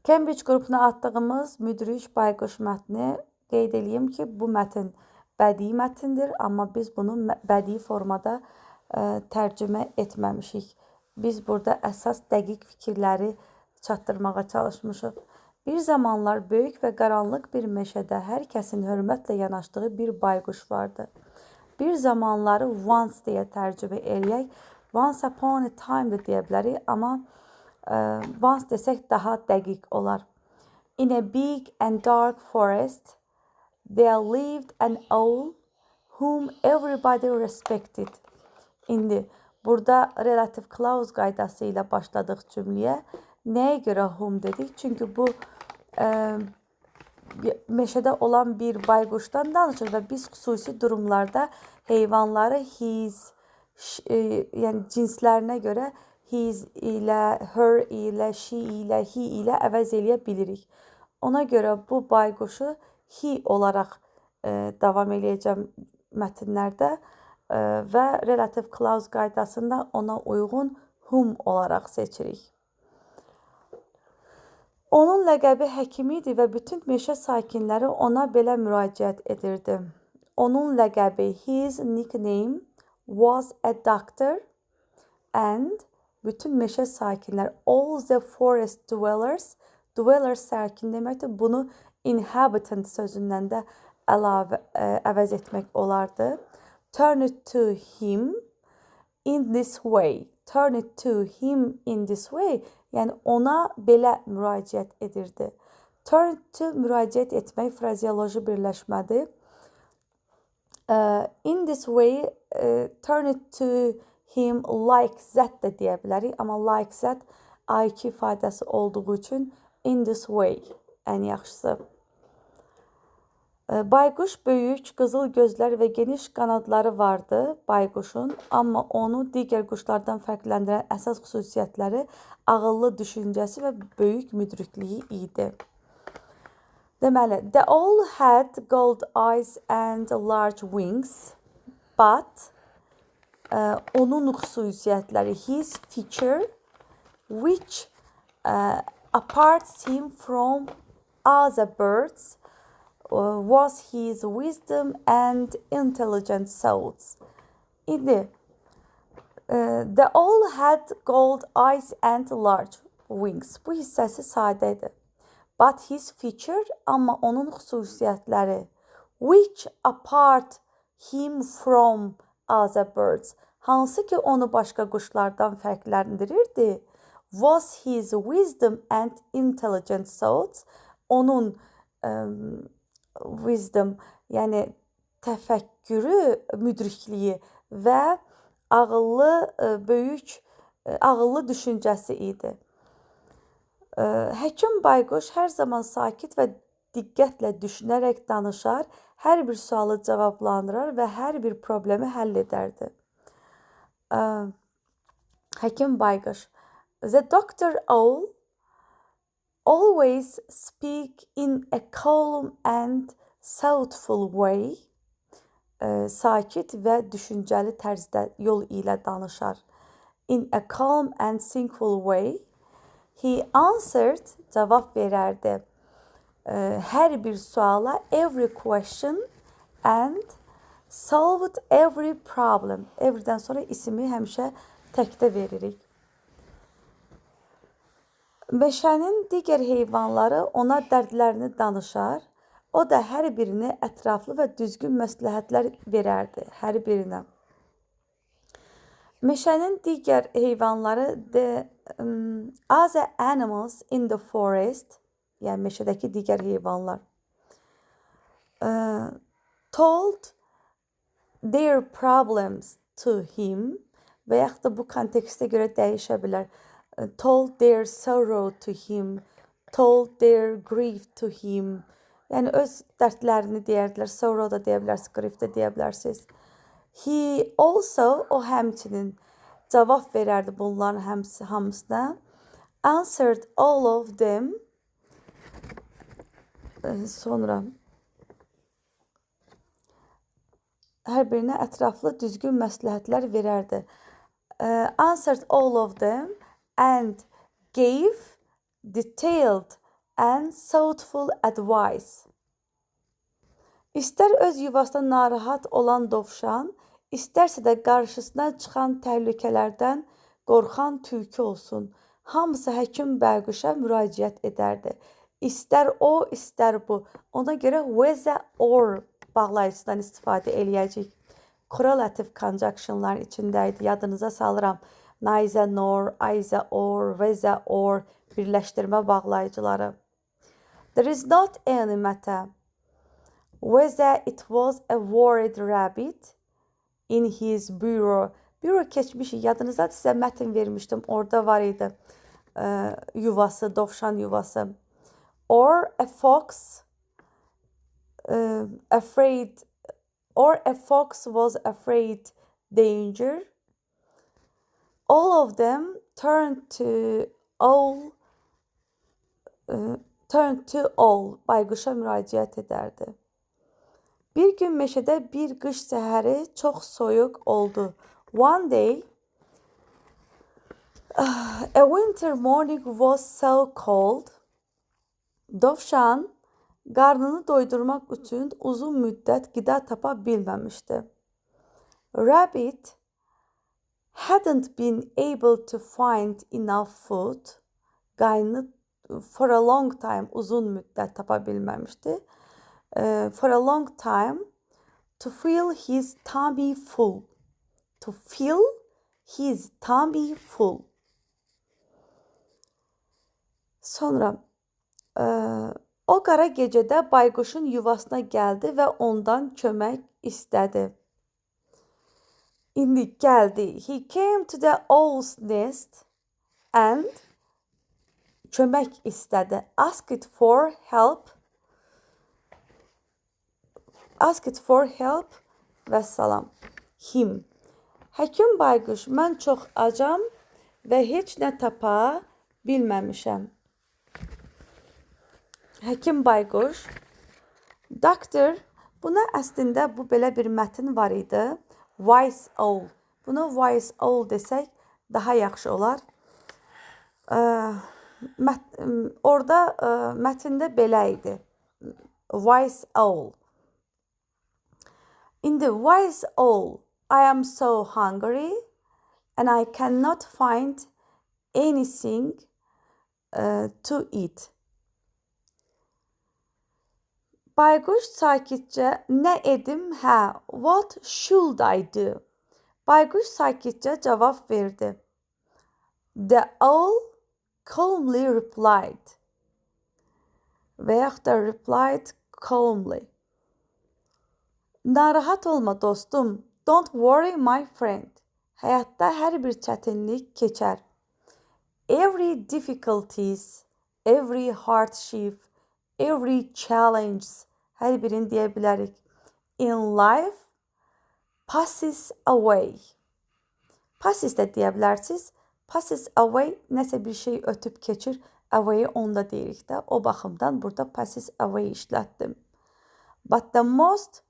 Cambridge qrupuna atdığımız Müdrik Bayquş mətni qeyd edeyim ki, bu mətn bədii mətindir, amma biz bunu bədii formada tərcümə etməmişik. Biz burada əsas dəqiq fikirləri çatdırmağa çalışmışıq. Bir zamanlar böyük və qaranlıq bir meşədə hər kəsin hörmətlə yanaşdığı bir bayquş vardı. Bir zamanları once deyə tərcümə eləyək. Once upon a time da deyə bilərik, amma once desək daha dəqiq olar. In a big and dark forest, there lived an owl whom everybody respected. İndi burada relative clause qaydası ilə başladıq cümləyə. Nəyə görə whom dedik? Çünki bu meşədə olan bir bayquşdan danışır və biz xüsusi durumlarda heyvanları his, yəni cinslərinə görə his ilə, her ilə, she ilə, he ilə əvəz eləyə bilirik. Ona görə bu bayquşu he olaraq davam eləyəcəm mətnlərdə və relative clause qaydasında ona uyğun whom olaraq seçirik. Onun ləqəbi həkim idi və bütün meşə sakinləri ona belə müraciət edirdi. Onun ləqəbi, his nickname was a doctor and bütün meşə sakinləri, all the forest dwellers, dwellers sakin deməkdir. Bunu inhabitant sözündən də əvəz etmək olardı. Turn it to him in this way. Turn it to him in this way. Yəni ona belə müraciət edirdi. Turn to müraciət etmək frazeoloji birləşmədir. In this way, turn it to him like that da deyə bilərik. Amma like that I2 ifadəsi olduğu üçün in this way ən yaxşısı. Bayquş böyük, qızıl gözlər və geniş qanadları vardı bayquşun, amma onu digər quşlardan fərqləndirən əsas xüsusiyyətləri ağıllı düşüncəsi və böyük müdrikliyi idi. Deməli, the owl had gold eyes and large wings, but onun xüsusiyyətləri, his feature, which aparts him from other birds, was his wisdom and intelligent thoughts. İndi, the owl had gold eyes and large wings. Bu hissəsi sadə idi. But his feature, amma onun xüsusiyyətləri, which apart him from other birds, hansı ki onu başqa quşlardan fərqləndirirdi, was his wisdom and intelligent thoughts. Onun wisdom, yəni təfəkkürü, müdrikliyi və ağıllı düşüncəsi idi. Həkim bayquş hər zaman sakit və diqqətlə düşünərək danışar, hər bir sualı cavablandırar və hər bir problemi həll edərdi. Həkim bayquş. The doctor owl always speak in a calm and thoughtful way. Sakit və düşüncəli tərzdə yol ilə danışar. In a calm and thoughtful way. He answered, cavab verərdi. Hər bir suala, every question and solved every problem. Everydən sonra ismi həmişə təkdə veririk. Meşənin digər heyvanları ona dərdlərini danışar. O da hər birini ətraflı və düzgün məsləhətlər verərdi. Hər birinə. Meşənin digər heyvanları, the other animals in the forest, yəni meşədəki digər heyvanlar, told their problems to him və yaxud da bu kontekstə görə dəyişə bilər. Told their sorrow to him, told their grief to him. Yəni öz dərdlərini deyərdilər, sorrow da deyə bilərsiniz, grief də deyə bilərsiniz. He also, o həmçinin cavab verərdi bunların hamısına. Answered all of them. Sonra hər birinə ətraflı düzgün məsləhətlər verərdi. Answered all of them and gave detailed and thoughtful advice. İstər öz yuvasında narahat olan dovşan, istərsə də qarşısına çıxan təhlükələrdən qorxan tülkü olsun. Hamısı həkim Bayquşa müraciət edərdi. İstər o, istər bu. Ona görə with or bağlayıcıdan istifadə eləyəcək. Correlative conjunctionlar içindəydi. Yadınıza salıram. Neither nor, either or, with or birləşdirmə bağlayıcıları. There is not any matter whether it was a worried rabbit in his burrow. Burrow keçmişik. Yadınızda sizə mətn vermişdim. Orada var idi yuvası, dovşan yuvası. Or a fox afraid, or a fox was afraid danger. All of them turned to owl. Bayquşa müraciət edərdi. Bir gün meşədə bir qış səhəri çox soyuq oldu. One day, a winter morning was so cold. Dovşan qarnını doydurmaq üçün uzun müddət qida tapa bilməmişdi. Rabbit hadn't been able to find enough food. Qaynını for a long time, uzun müddət tapa bilməmişdi. For a long time to fill his tummy full. To fill his tummy full. Sonra o qara gecədə bayquşun yuvasına gəldi və ondan kömək istədi. İndi gəldi. He came to the owl's nest and kömək istədi. Asked for help. Və salam. Him. Həkim Bayquş, mən çox acam və heç nə tapa bilməmişəm. Həkim Bayquş. Doctor, buna əslində bu belə bir mətn var idi. Wise owl. Buna wise owl desək daha yaxşı olar. Orada mətndə belə idi. Wise owl. In the wise owl, I am so hungry and I cannot find anything to eat. Bayquş sakitcə nə edim? Hə, what should I do? Bayquş sakitcə cavab verdi. The owl calmly replied. Və yaxud da replied calmly. Narahat olma dostum. Don't worry my friend. Həyatda hər bir çətinlik keçər. Every difficulties, every hardship, every challenge, hər birini deyə bilərik. In life passes away. Passes də deyə bilərsiniz. Passes away nəsə bir şey ötüb keçir. Away-i onda deyirik də. O baxımdan burada passes away işlətdim. But the most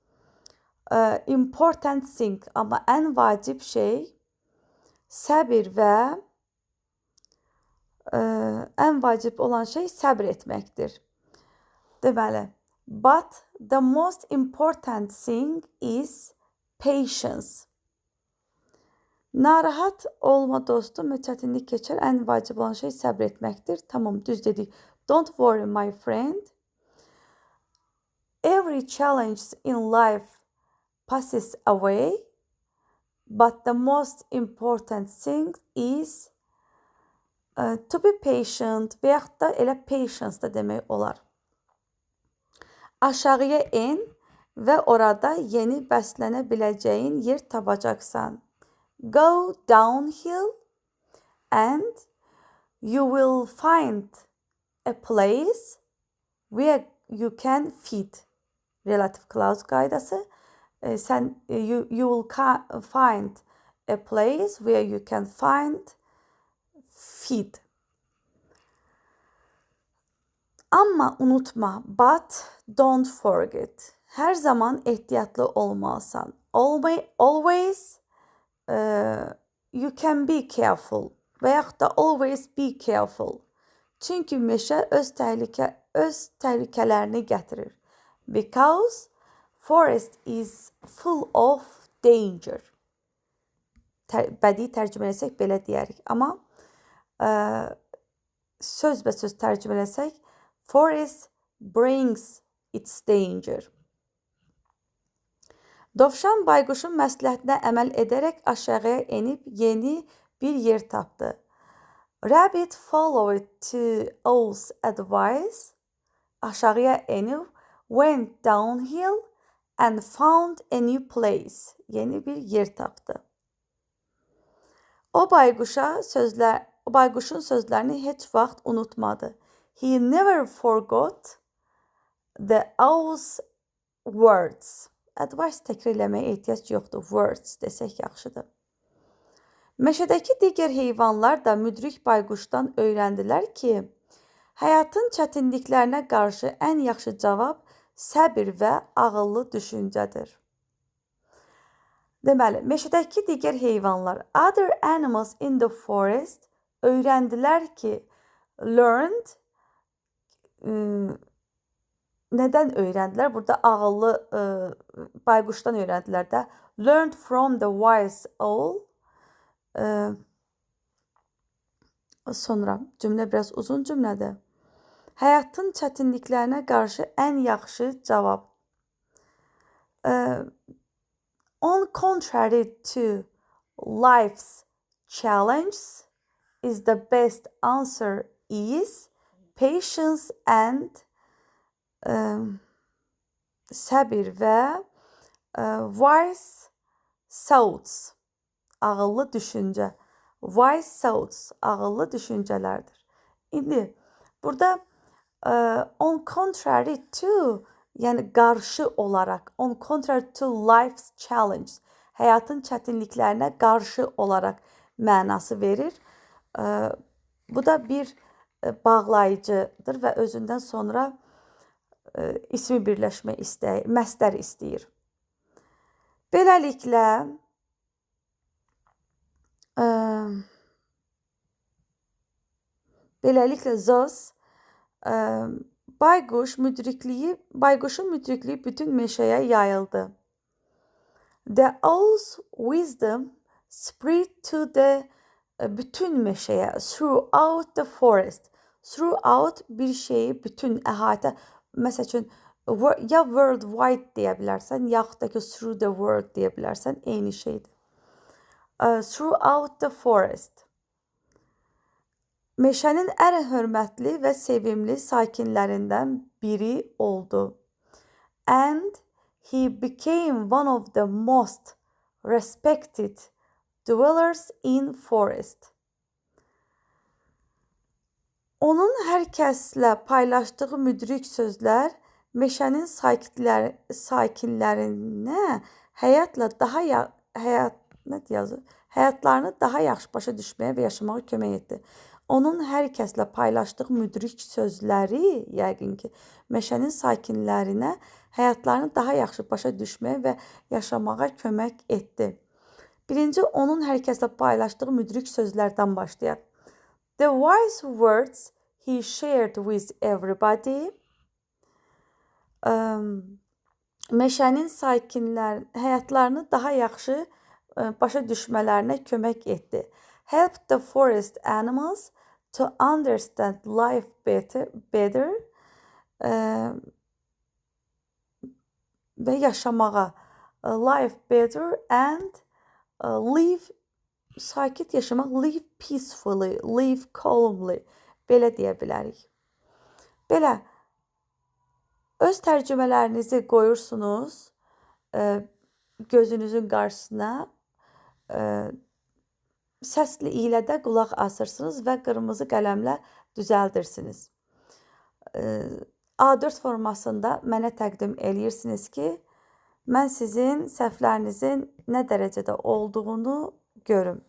important thing, amma ən vacib şey səbir və ən vacib olan şey səbr etməkdir. Deməli, but the most important thing is patience. Narahat olma dostum, çətinlik keçər, ən vacib olan şey səbr etməkdir. Tamam, düz dedik. Don't worry my friend. Every challenge in life passes away, but the most important thing is to be patient və yaxud da elə patience da demək olar. Aşağıya en və orada yeni bəslənə biləcəyin yer tapacaqsan. Go downhill and you will find a place where you can feed. Relative clause qaydası. You will find a place where you can find feed. Amma unutma, but don't forget. Hər zaman ehtiyatlı olmalısan. Always you can be careful. Və yaxud da always be careful. Çünki meşə öz təhlükələrini gətirir. Because forest is full of danger. Bədii tərcümə etsək belə deyərik. Amma söz tərcümə etsək, forest brings its danger. Dovşan bayquşun məsləhətinə əməl edərək aşağıya enib yeni bir yer tapdı. Rabbit followed to Owl's advice. Aşağıya enib went downhill and found a new place. Yeni bir yer tapdı. O bayquşun sözlərini heç vaxt unutmadı. He never forgot the owl's words. Advice təkrar eləməyə ehtiyac yoxdur. Words desək yaxşıdır. Meşədəki digər heyvanlar da müdrik bayquşdan öyrəndilər ki, həyatın çətinliklərinə qarşı ən yaxşı cavab səbir və ağıllı düşüncədir. Deməli, meşədəki digər heyvanlar, other animals in the forest, öyrəndilər ki, learned, nədən öyrəndilər? Burada ağıllı bayquşdan öyrəndilər də. Learned from the wise owl. Sonra cümlə biraz uzun cümlədir. Həyatın çətinliklərinə qarşı ən yaxşı cavab. On contrary to life's challenges, is the best answer is patience and səbir və wise thoughts, ağıllı düşüncə. Wise thoughts, ağıllı düşüncələrdir. İndi burada on contrary to, yəni qarşı olaraq, on contrary to life's challenges, həyatın çətinliklərinə qarşı olaraq mənası verir. Bu da bir bağlayıcıdır və özündən sonra ismi birləşmə istəyir, məstər istəyir. Beləliklə Zoz bayquşun müdrikliyi bütün meşəyə yayıldı. The owl's wisdom spread to the bütün meşəyə, throughout the forest. Throughout bir şeyi bütün əhatə, məsəl üçün ya worldwide deyə bilərsən, yaxud da ki through the world deyə bilərsən, eyni şeydir. Throughout the forest. Meşənin ən hörmətli və sevimli sakinlərindən biri oldu. And he became one of the most respected dwellers in forest. Onun hər kəslə paylaşdığı müdrik sözlər meşənin sakinlərinə həyatlarını daha yaxşı başa düşməyə və yaşamağa kömək etdi. Onun hər kəslə paylaşdığı müdrik sözləri, yəqin ki, meşənin sakinlərinə həyatlarını daha yaxşı başa düşməyə və yaşamağa kömək etdi. Birinci, onun hər kəslə paylaşdığı müdrik sözlərdən başlayaq. The wise words he shared with everybody. Meşənin sakinlərin həyatlarını daha yaxşı başa düşmələrinə kömək etdi. Helped the forest animals to understand life better və yaşamağa. Life better and live, sakit yaşamaq, live peacefully, live calmly, belə deyə bilərik. Belə, öz tərcümələrinizi qoyursunuz gözünüzün qarşısına, səsli ilə də qulaq asırsınız və qırmızı qələmlə düzəldirsiniz. A4 formasında mənə təqdim eləyirsiniz ki, mən sizin səhvlərinizin nə dərəcədə olduğunu görüm.